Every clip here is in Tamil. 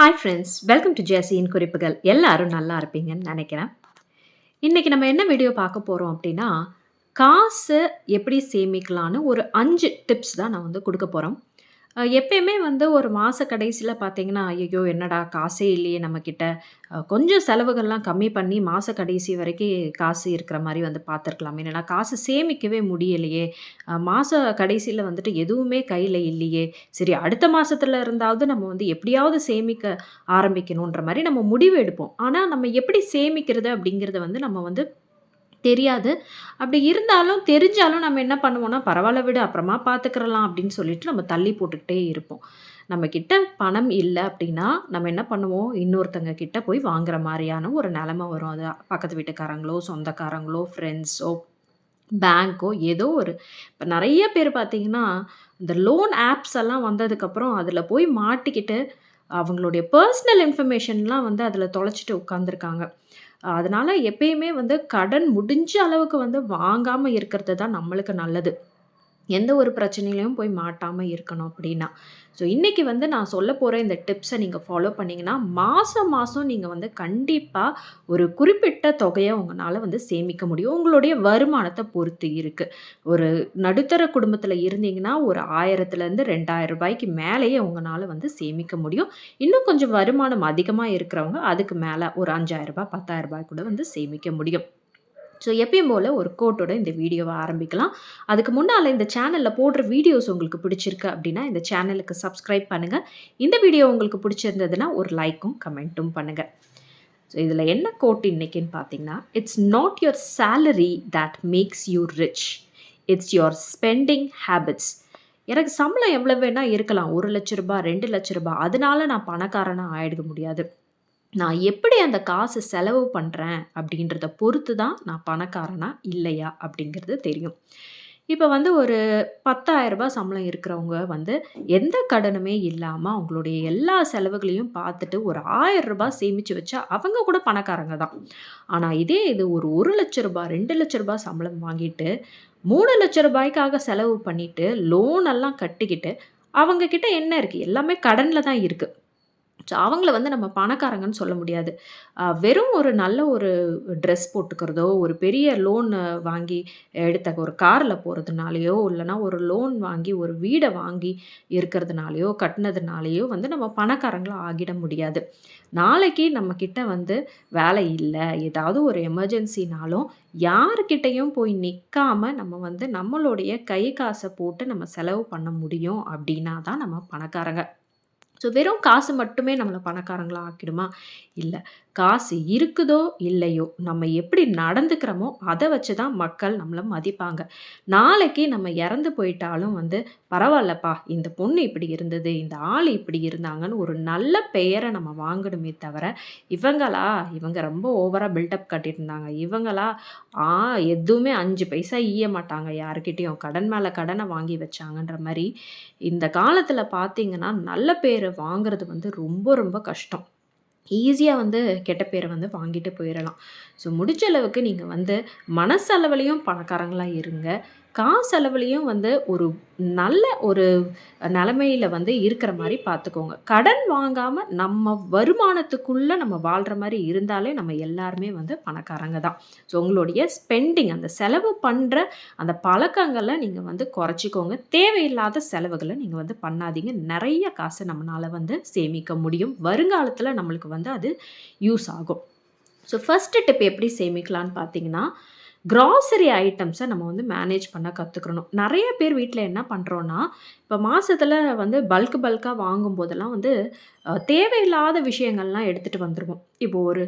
ஹாய் ஃப்ரெண்ட்ஸ், வெல்கம் டு ஜெசியின் குறிப்புகள். எல்லாரும் நல்லா இருப்பீங்கன்னு நினைக்கிறேன். இன்னைக்கு நம்ம என்ன வீடியோ பார்க்க போறோம் அப்படின்னா, காசு எப்படி சேமிக்கலான்னு ஒரு 5 டிப்ஸ் தான் நான் வந்து குடுக்க போறோம். எப்பயுமே வந்து ஒரு மாச கடைசியில பார்த்தீங்கன்னா, "ஐயய்யோ! என்னடா காசே இல்லையே நம்மகிட்ட." கொஞ்சம் செலவுகள்லாம் கம்மி பண்ணி மாச கடைசி வரைக்கும் காசு இருக்கிற மாரி வந்து பார்த்துருக்கலாம். என்னன்னா, காசு சேமிக்கவே முடியலையே, மாச கடைசியில வந்துட்டு எதுவுமே கையில இல்லையே, சரி அடுத்த மாசத்துல இருந்தாவது நம்ம வந்து எப்படியாவது சேமிக்க ஆரம்பிக்கணுன்ற மாரி நம்ம முடிவு எடுப்போம். ஆனா, நம்ம எப்படி சேமிக்கிறது அப்படிங்கிறத வந்து நம்ம வந்து தெரியாது. அப்படி இருந்தாலும், தெரிஞ்சாலும் நம்ம என்ன பண்ணுவோம்னா, "பரவால்ல விடு, அப்புறமா பார்த்துக்கிறலாம்" அப்படின்னு சொல்லிட்டு நம்ம தள்ளி போட்டுக்கிட்டே இருப்போம். நம்ம கிட்ட பணம் இல்ல அப்படின்னா, நம்ம என்ன பண்ணுவோம், இன்னொருத்தங்க கிட்ட போய் வாங்குற மாரியான ஒரு நெலைம வரும். அது பக்கத்து வீட்டுக்காரங்களோ, சொந்தக்காரங்களோ, ஃப்ரெண்ட்ஸோ, பேங்கோ ஏதோ ஒரு இப்ப நெறைய பேர் பார்த்தீங்கன்னா, இந்த லோன் ஆப்ஸ் எல்லாம் வந்ததுக்கப்புறம், அதில போய் மாட்டிக்கிட்டு, அவங்களுடைய பெர்சனல் இன்ஃபர்மேஷன்லாம் வந்து அதில தொலைச்சுட்டு உட்காந்துருக்காங்க. அதனால எப்பயுமே வந்து கடன் முடிஞ்ச அளவுக்கு வந்து வாங்காம இருக்கிறது தான் நம்மளுக்கு நல்லது. எந்த ஒரு பிரச்சனையிலயும் போய் மாட்டாம இருக்கணும் அப்படின்னா. ஸோ இன்னைக்கு வந்து நான் சொல்லப்போற இந்த டிப்ஸ நீங்க ஃபாலோ பண்ணீங்கன்னா, மாசம் மாசம் நீங்க வந்து கண்டிப்பா ஒரு குறிப்பிட்ட தொகைய உங்கனால வந்து சேமிக்க முடியும். உங்களுடைய வருமானத்த பொறுத்து இருக்கு. ஒரு நடுத்தர குடும்பத்தில இருந்தீங்கன்னா, ஒரு 1000லேருந்து ரூ. 2000 மேலேயே உங்கனால வந்து சேமிக்க முடியும். இன்னும் கொஞ்சம் வருமானம் அதிகமா இருக்கிறவங்க, அதுக்கு மேல ஒரு ரூ. 5000 ரூ. 10,000 கூட வந்து சேமிக்க முடியும். ஸோ எப்பயும் போல ஒரு கோட்டோட இந்த வீடியோவ ஆரம்பிக்கலாம். அதுக்கு முன்னால இந்த சேனல்ல போடுற வீடியோஸ் உங்களுக்கு பிடிச்சிருக்கு அப்படின்னா, இந்த சேனலுக்கு சப்ஸ்கிரைப் பண்ணுங்க. இந்த வீடியோ உங்களுக்கு பிடிச்சிருந்ததுன்னா, ஒரு லைக்கும், கமெண்ட்டும் பண்ணுங்க. ஸோ இதில என்ன கோட் இன்னைக்குன்னு பார்த்தீங்கன்னா, "it's not your salary that makes you rich. It's your spending habits." எனக்கு சம்பளம் எவ்வளவு வேணா இருக்கலாம். ரூ. 1,00,000 ரூ. 2,00,000 அதனால நான் பணக்காரனா ஆயிட முடியாது. நான் எப்படி அந்த காசு செலவு பண்றேன் அப்படின்றத பொறுத்து தான் நான் பணக்காரனா, இல்லையா அப்படிங்கிறது தெரியும். இப்ப வந்து ஒரு ரூ. 10,000 சம்பளம் இருக்கிறவங்க வந்து எந்த கடனுமே இல்லாம அவங்களுடைய எல்லா செலவுகளையும் பார்த்துட்டு ஒரு ரூ. 1000 சேமிச்சு வச்சா அவங்க கூட பணக்காரங்க தான். ஆனா இதே இது ஒரு ரூ. 1,00,000 ரூ. 2,00,000 சம்பளம் வாங்கிட்டு, ரூ. 3,00,000க்காக செலவு பண்ணிட்டு, லோன் எல்லாம் கட்டிக்கிட்டு, அவங்க கிட்ட என்ன இருக்கு? எல்லாமே கடன்ல தான் இருக்கு. ஸோ அவங்கள வந்து நம்ம பணக்காரங்கன்னு சொல்ல முடியாது. வெறும் ஒரு நல்ல ஒரு ட்ரெஸ் போட்டுக்கிறதோ, ஒரு பெரிய லோன் வாங்கி எடுத்த ஒரு கார்ல போறதுனாலயோ, இல்லன்னா ஒரு லோன் வாங்கி ஒரு வீட வாங்கி இருக்கிறதுனாலயோ, கட்டுனதுனாலயோ வந்து நம்ம பணக்காரங்களா ஆகிட முடியாது. நாளைக்கு நம்ம கிட்ட வந்து வேலை இல்ல, ஏதாவது ஒரு எமர்ஜென்சினாலும் யார்கிட்டயும் போய் நிக்காம நம்ம வந்து நம்மளுடைய கை காச போட்டு நம்ம செலவு பண்ண முடியும் அப்டின்னா தான் நம்ம பணக்காரங்க. ஸோ வெறும் காசு மட்டுமே நம்மள பணக்காரங்களா ஆக்கிடுமா? இல்ல. காசு இருக்குதோ, இல்லையோ, நம்ம எப்படி நடந்துக்கிறோமோ, அத வச்சு தான் மக்கள் நம்மள மதிப்பாங்க. நாளைக்கு நம்ம இறந்து போயிட்டாலும் வந்து, "பரவால்லப்பா, இந்த பொண்ணு இப்படி இருந்தது, இந்த ஆள் இப்படி இருந்தாங்கன்னு" ஒரு நல்ல பெயர நம்ம வாங்கணுமே தவிர, "இவங்களா? இவங்க ரொம்ப ஓவரா பில்டப் காட்டியிருந்தாங்க. இவங்களா? ஆ எதுவுமே 5 பைசா ஈய மாட்டாங்க யார்கிட்டயும். கடன் மேல கடன வாங்கி வச்சாங்கன்ற" மாரி, இந்த காலத்தில பார்த்தீங்கன்னா, நல்ல பேரு வாங்குறது வந்து ரொம்ப ரொம்ப கஷ்டம். ஈஸியா வந்து கெட்ட பேர வந்து வாங்கிட்டு போயிறலாம். ஸோ முடிஞ்ச அளவுக்கு நீங்க வந்து மனசளவிலயும் பணக்காரங்களா இருங்க. காசளவிலயும் வந்து ஒரு நல்ல ஒரு நெலைமையில வந்து இருக்கிற மாரி பார்த்துக்கோங்க. கடன் வாங்காம நம்ம வருமானத்துக்குள்ள நம்ம வாழ்ற மாரி இருந்தாலே நம்ம எல்லாருமே வந்து பணக்காரங்க தான். ஸோ உங்களுடைய ஸ்பெண்டிங் அந்த செலவு பண்ற அந்த பழக்கங்கள நீங்க வந்து குறைச்சிக்கோங்க. தேவையில்லாத செலவுகள நீங்க வந்து பண்ணாதீங்க. நெறைய காசு நம்மனால வந்து சேமிக்க முடியும். வருங்காலத்தில நம்மளுக்கு வந்து அது யூஸ் ஆகும். ஸோ ஃபர்ஸ்ட் டிப் எப்படி சேமிக்கலான்னு பார்த்தீங்கன்னா, கிராசரி ஐட்டம்ஸ நம்ம வந்து மேனேஜ் பண்ண கத்துக்கணும். நெறைய பேர் வீட்ல என்ன பண்றோம்னா, இப்ப மாசத்துல வந்து பல்க்கா வாங்கும்போதெல்லாம் வந்து தேவையில்லாத விஷயங்கள்லாம் எடுத்துட்டு வந்துருவோம். இப்போ ஒரு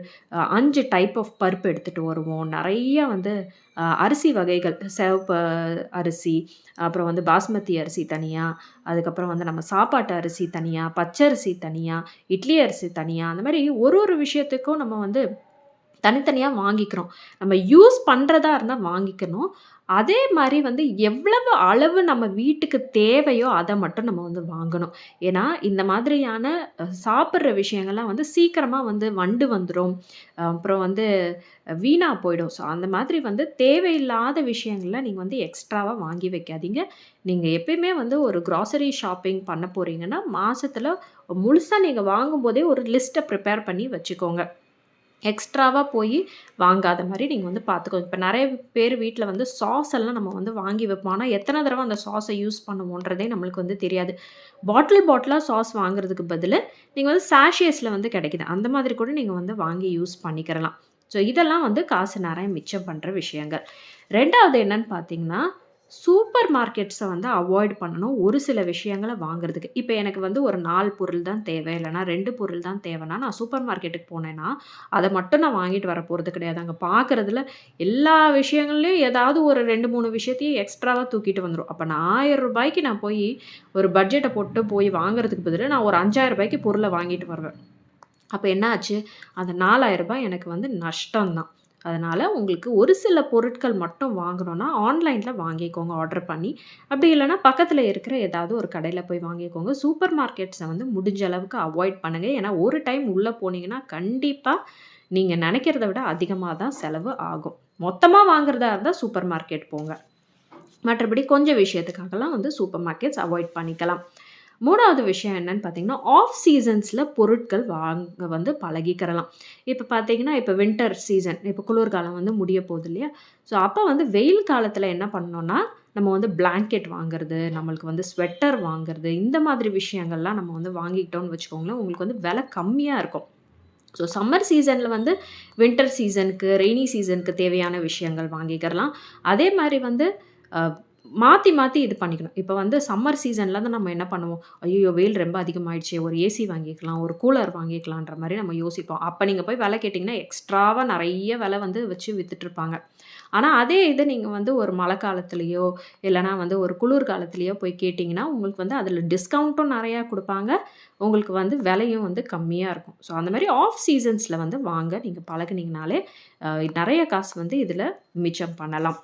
5 டைப் ஆஃப் பருப்பு எடுத்துட்டு வருவோம். நெறைய வந்து அரிசி வகைகள், சிவப்பு அரிசி, அப்புறம் வந்து பாஸ்மதி அரிசி தனியா, அதுக்கப்புறம் வந்து நம்ம சாப்பாட்டு அரிசி தனியா, பச்சரிசி தனியா, இட்லி அரிசி தனியா, அந்த மாரி ஒரு ஒரு விஷயத்துக்கும் நம்ம வந்து தனித்தனியா வாங்கிக்கிறோம். நம்ம யூஸ் பண்றதா இருந்தா வாங்கிக்கணும். அதே மாரி வந்து எவ்வளவு அளவு நம்ம வீட்டுக்கு தேவையோ, அத மட்டும் நம்ம வந்து வாங்கணும். ஏன்னா, இந்த மாதிரியான சாப்பிடுற விஷயங்கள்லாம் வந்து சீக்கிரமா வந்து வண்டு வந்துரும். அப்புறம் வந்து வீணா போயிடும். ஸோ, அந்த மாதிரி வந்து தேவையில்லாத விஷயங்கள நீங்க வந்து எக்ஸ்ட்ராவா வாங்கி வைக்காதீங்க. நீங்க எப்பயுமே வந்து ஒரு கிராசரி ஷாப்பிங் பண்ண போறீங்கன்னா, மாசத்துல முழுசா நீங்க வாங்கும்போதே ஒரு லிஸ்ட்ட ப்ரிப்பேர் பண்ணி வச்சுக்கோங்க. எக்ஸ்ட்ராவா போயி வாங்காத மாரி நீங்க வந்து பார்த்துக்கோங்க. இப்ப நெறைய பேர் வீட்ல வந்து சாஸ் எல்லாம் நம்ம வந்து வாங்கி வைப்போம். ஆனா, எத்தன தடவ அந்த சாஸ யூஸ் பண்ணுவோன்றதே நம்மளுக்கு வந்து தெரியாது. பாட்டிலா சாஸ் வாங்குறதுக்கு பதிலு, நீங்க வந்து சாஷேஸ்ல வந்து கிடைக்குது. அந்த மாதிரி கூட நீங்க வந்து வாங்கி யூஸ் பண்ணிக்கிறலாம். ஸோ, இதெல்லாம் வந்து காசு நெறைய மிச்சம் பண்ற விஷயங்கள். 2வது என்னன்னு பார்த்தீங்கன்னா, சூப்பர் மார்க்கெட்ஸ வந்து அவாய்ட் பண்ணணும். ஒரு சில விஷயங்கள வாங்குறதுக்கு. இப்ப எனக்கு வந்து ஒரு 4 பொருள் தான் தேவை. இல்லன்னா 2 பொருள் தான் தேவைன்னா, நான் சூப்பர் மார்க்கெட்டுக்கு போனேன்னா, அத மட்டும் நான் வாங்கிட்டு வரப்போறது கிடையாது. அங்க பார்க்குறதுல எல்லா விஷயங்கள்லயும் ஏதாவது ஒரு 2, 3 விஷயத்தையும் எக்ஸ்ட்ராவா தூக்கிட்டு வந்துரும். அப்ப நான் ரூ. 1000க்கு நான் போயி ஒரு பட்ஜெட்ட போட்டு போய் வாங்குறதுக்கு பதிலா, நான் ஒரு ரூ. 5000க்கு பொருள வாங்கிட்டு வருவேன். அப்ப என்ன ஆச்சு? அந்த ரூ. 4000 எனக்கு வந்து நஷ்டம் தான். அதனால உங்களுக்கு ஒரு சில பொருட்கள் மட்டும் வாங்கணும்னா, ஆன்லைன்ல வாங்கிக்கோங்க ஆர்டர் பண்ணி. அப்படி இல்லன்னா பக்கத்துல இருக்கிற ஏதாவது ஒரு கடையில போய் வாங்கிக்கோங்க. சூப்பர் மார்க்கெட்ஸ வந்து முடிஞ்ச அளவுக்கு அவாய்ட் பண்ணுங்க. ஏன்னா, ஒரு டைம் உள்ள போனீங்கன்னா, கண்டிப்பா நீங்க நெனைக்கிறத விட அதிகமா தான் செலவு ஆகும். மொத்தமா வாங்குறதா இருந்தா சூப்பர் மார்க்கெட் போங்க. மற்றபடி கொஞ்சம் விஷயத்துக்காகலாம் வந்து சூப்பர் மார்க்கெட்ஸ் அவாய்ட் பண்ணிக்கலாம். 3வது விஷயம் என்னன்னு பார்த்தீங்கன்னா, ஆஃப் சீசன்ஸ்ல பொருட்கள் வாங்க வந்து பழகிக்கிறலாம். இப்ப பார்த்தீங்கன்னா, இப்ப வின்டர் சீசன் இப்ப குளிர்காலம் வந்து முடிய போகுது இல்லையா? ஸோ, அப்ப வந்து வெயில் காலத்துல என்ன பண்ணணும்னா, நம்ம வந்து பிளாங்கெட் வாங்குறது, நம்மளுக்கு வந்து ஸ்வெட்டர் வாங்குறது, இந்த மாதிரி விஷயங்கள்லாம் நம்ம வந்து வாங்கிக்கிட்டோம்னு வச்சுக்கோங்களேன், உங்களுக்கு வந்து விலை கம்மியா இருக்கும். ஸோ, சம்மர் சீசன்ல வந்து வின்டர் சீசனுக்கு, ரெய்னி சீசனுக்கு தேவையான விஷயங்கள் வாங்கிக்கிறலாம். அதே மாரி வந்து அ மாத்தி இது பண்ணிக்கணும். இப்ப வந்து சம்மர் சீசன்ல தான் நம்ம என்ன பண்ணுவோம், "ஐய்யயோ! வெயில் ரொம்ப அதிகமாயிடுச்சே! ஒரு ஏசி வாங்கிக்கலாம், ஒரு கூலர் வாங்கிக்கலான்ற" மாரி நம்ம யோசிப்போம். அப்ப நீங்க போய் விலை கேட்டீங்கன்னா, எக்ஸ்ட்ராவா நெறைய விலை வந்து வச்சு வித்துட்டுருப்பாங்க. ஆனா, அதே இது நீங்க வந்து ஒரு மழை காலத்திலயோ, இல்லன்னா வந்து ஒரு குளிர் காலத்திலயோ போய் கேட்டீங்கன்னா, உங்களுக்கு வந்து அதில டிஸ்கவுண்ட்டும் நெறையா குடுப்பாங்க. உங்களுக்கு வந்து விலையும் வந்து கம்மியா இருக்கும். ஸோ, அந்த மாரி ஆஃப் சீசன்ஸ்ல வந்து வாங்க நீங்க பழகுனீங்கனாலே, நெறைய காசு வந்து இதில மிச்சம் பண்ணலாம்.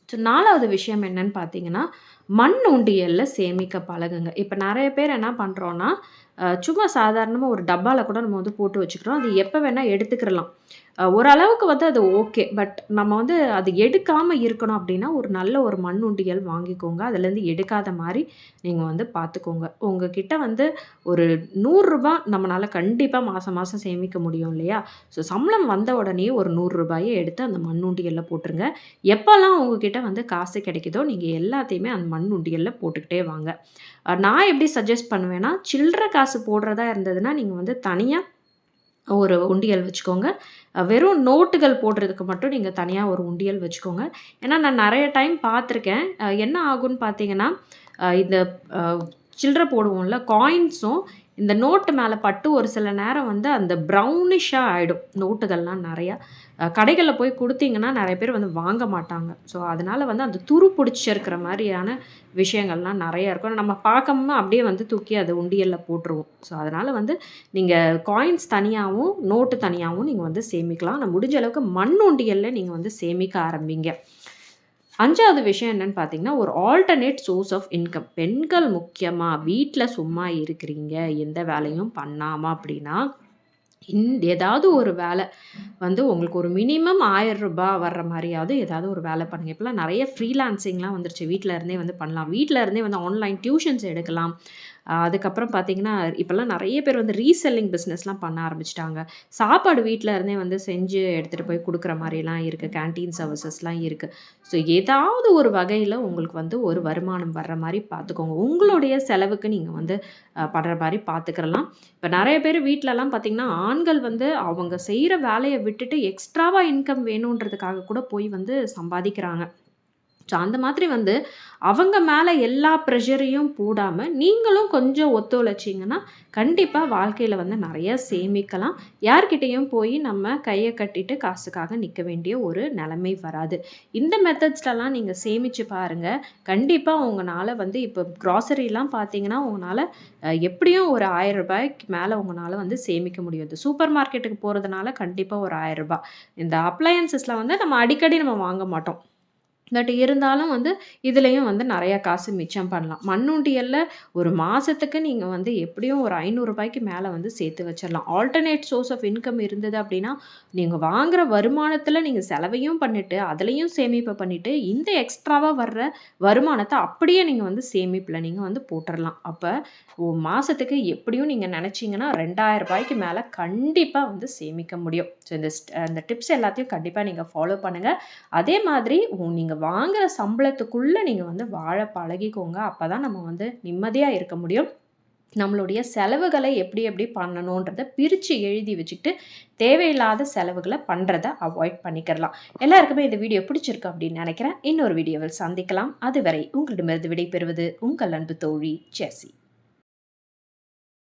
ஸோ 4வது விஷயம் என்னன்னு பார்த்தீங்கன்னா, மண் உண்டியல்ல சேமிக்க பழகுங்க. இப்ப நெறைய பேர் என்ன பண்றோம்னா, சும்மா சாதாரணமா ஒரு டப்பால கூட நம்ம வந்து போட்டு வச்சுக்கிறோம். அது எப்ப வேணா எடுத்துக்கிறலாம். ஓரளவுக்கு வந்து அது ஓகே. பட் நம்ம வந்து அது எடுக்காம இருக்கணும் அப்டின்னா, ஒரு நல்ல ஒரு மண் உண்டியல் வாங்கிக்கோங்க. அதுலேருந்து எடுக்காத மாரி நீங்க வந்து பார்த்துக்கோங்க. உங்க கிட்ட வந்து ஒரு ரூ. 100 நம்மனால கண்டிப்பா மாசம் மாசம் சேமிக்க முடியும் இல்லையா? ஸோ சம்பளம் வந்த உடனே ஒரு ரூ. 100 எடுத்து அந்த மண் உண்டியல்ல போட்டுருங்க. எப்பலாம் உங்ககிட்ட வந்து காசு கிடைக்குதோ, நீங்க எல்லாத்தையுமே அந்த மண் உண்டியல்ல போட்டுக்கிட்டே வாங்க. நான் எப்படி சஜெஸ்ட் பண்ணுவேன்னா, சில்லற காசு போடுறதா இருந்ததுன்னா, நீங்க வந்து தனியா ஒரு உண்டியல் வச்சுக்கோங்க. வெறும் நோட்டுகள் போடுறதுக்கு மட்டும் நீங்க தனியா ஒரு உண்டியல் வச்சுக்கோங்க. ஏன்னா, நான் நெறைய டைம் பார்த்துருக்கேன். என்ன ஆகும்ன்னு பார்த்தீங்கன்னா, இந்த அ சில்லற போடுவோம்ல, காயின்ஸும் இந்த நோட்டு மேல பட்டு ஒரு சில நேரம் வந்து அந்த ப்ரௌனிஷா ஆயிடும். நோட்டுகள்லாம் நெறையா. கடைகள்ல போய் குடுத்தீங்கன்னா, நெறைய பேர் வந்து வாங்க மாட்டாங்க. ஸோ, அதனால வந்து அந்த துரு புடிச்சிருக்கிற மாரியான விஷயங்கள்லாம் நெறைய இருக்கும். நம்ம பார்க்காம அப்படியே வந்து தூக்கி அத உண்டியல்ல போட்டுருவோம். ஸோ, அதனால வந்து நீங்க காயின்ஸ் தனியாவும், நோட்டு தனியாவும் நீங்க வந்து சேமிக்கலாம். ஆனா முடிஞ்ச அளவுக்கு மண் உண்டியல்ல நீங்க வந்து சேமிக்க ஆரம்பிங்க. 5வது விஷயம் என்னன்னு பார்த்தீங்கன்னா, ஒரு ஆல்டர்னேட் சோர்ஸ் ஆஃப் இன்கம். பெண்கள் முக்கியமா வீட்ல சும்மா இருக்கிறீங்க, எந்த வேலையும் பண்ணாம அப்படின்னா, ஏதாவது ஒரு வேலை வந்து உங்களுக்கு ஒரு மினிமம் ரூ. 1000 வர்ற மாரியாவது ஏதாவது ஒரு வேலை பண்ணுங்க. இப்பலாம் நெறைய ஃப்ரீலான்சிங்லாம் வந்துருச்சு. வீட்ல இருந்தே வந்து பண்ணலாம். வீட்ல இருந்தே வந்து ஆன்லைன் டியூஷன்ஸ் எடுக்கலாம். அதுக்கப்புறம் பார்த்தீங்கன்னா, இப்பலாம் நெறைய பேர் வந்து ரீசெல்லிங் பிசினஸ்லாம் பண்ண ஆரம்பிச்சுட்டாங்க. சாப்பாடு வீட்ல இருந்தே வந்து செஞ்சு எடுத்துட்டு போய் குடுக்குற மாரிலாம் இருக்கு. கேன்டீன் சர்வீசஸ்லாம் இருக்கு. ஸோ ஏதாவது ஒரு வகையில உங்களுக்கு வந்து ஒரு வருமானம் வர்ற மாரி பார்த்துக்கோங்க. உங்களுடைய செலவுக்கு நீங்க வந்து படுற மாரி பார்த்துக்கிறலாம். இப்ப நெறைய பேர் வீட்லலாம் பார்த்தீங்கன்னா, ஆண்கள் வந்து அவங்க செய்ற வேலைய விட்டுட்டு எக்ஸ்ட்ராவா இன்கம் வேணுன்றதுக்காக கூட போய் வந்து சம்பாதிக்கிறாங்க. ஸோ அந்த மாதிரி வந்து அவங்க மேலே எல்லா ப்ரெஷரையும் போடாமல் நீங்களும் கொஞ்சம் ஒத்துழைச்சிங்கன்னா கண்டிப்பாக வாழ்க்கையில் வந்து நிறைய சேமிக்கலாம். யார்கிட்டேயும் போய் நம்ம கையை கட்டிட்டு காசுக்காக நிற்க வேண்டிய ஒரு நிலைமை வராது. இந்த மெத்தட்ஸ்லலாம் நீங்கள் சேமித்து பாருங்கள். கண்டிப்பாக உங்களால் வந்து இப்போ க்ராசரிலாம் பார்த்தீங்கன்னா உங்களால் எப்படியும் ஒரு ரூ. 1000 மேலே உங்களால் வந்து சேமிக்க முடியும். இது சூப்பர் மார்க்கெட்டுக்கு போகிறதுனால கண்டிப்பாக ஒரு ரூ. 1000. இந்த அப்ளையன்சஸில் வந்து நம்ம அடிக்கடி நம்ம வாங்க மாட்டோம். பட் இருந்தாலும் வந்து இதுலேயும் வந்து நிறையா காசு மிச்சம் பண்ணலாம். மண்ணுண்டியல்ல ஒரு மாதத்துக்கு நீங்கள் வந்து எப்படியும் ஒரு ரூ. 500 மேலே வந்து சேர்த்து வச்சிடலாம். ஆல்டர்னேட் சோர்ஸ் ஆஃப் இன்கம் இருந்தது அப்படின்னா நீங்கள் வாங்குகிற வருமானத்தில் நீங்கள் செலவையும் பண்ணிவிட்டு அதுலேயும் சேமிப்பை பண்ணிவிட்டு இந்த எக்ஸ்ட்ராவாக வர்ற வருமானத்தை அப்படியே நீங்கள் வந்து சேமிப்பில் நீங்கள் வந்து போட்டுடலாம். அப்போ மாதத்துக்கு எப்படியும் நீங்கள் நினச்சிங்கன்னா ரூ. 2000 மேலே கண்டிப்பாக வந்து சேமிக்க முடியும். ஸோ இந்த டிப்ஸ் எல்லாத்தையும் கண்டிப்பாக நீங்கள் ஃபாலோ பண்ணுங்கள். அதே மாதிரி நீங்கள் வாங்குகிற சம்பளத்துக்குள்ளே நீங்கள் வந்து வாழ பழகிக்கோங்க. அப்போ தான் நம்ம வந்து நிம்மதியாக இருக்க முடியும். நம்மளுடைய செலவுகளை எப்படி எப்படி பண்ணணுன்றதை பிரித்து எழுதி வச்சுக்கிட்டு தேவையில்லாத செலவுகளை பண்ணுறதை அவாய்ட் பண்ணிக்கிறலாம். எல்லாருக்குமே இந்த வீடியோ பிடிச்சிருக்கு அப்படின்னு நினைக்கிறேன். இன்னொரு வீடியோவில் சந்திக்கலாம். அதுவரை உங்களிடமிருந்து விடைபெறுவது உங்கள் அன்பு தோழி ஜெசி.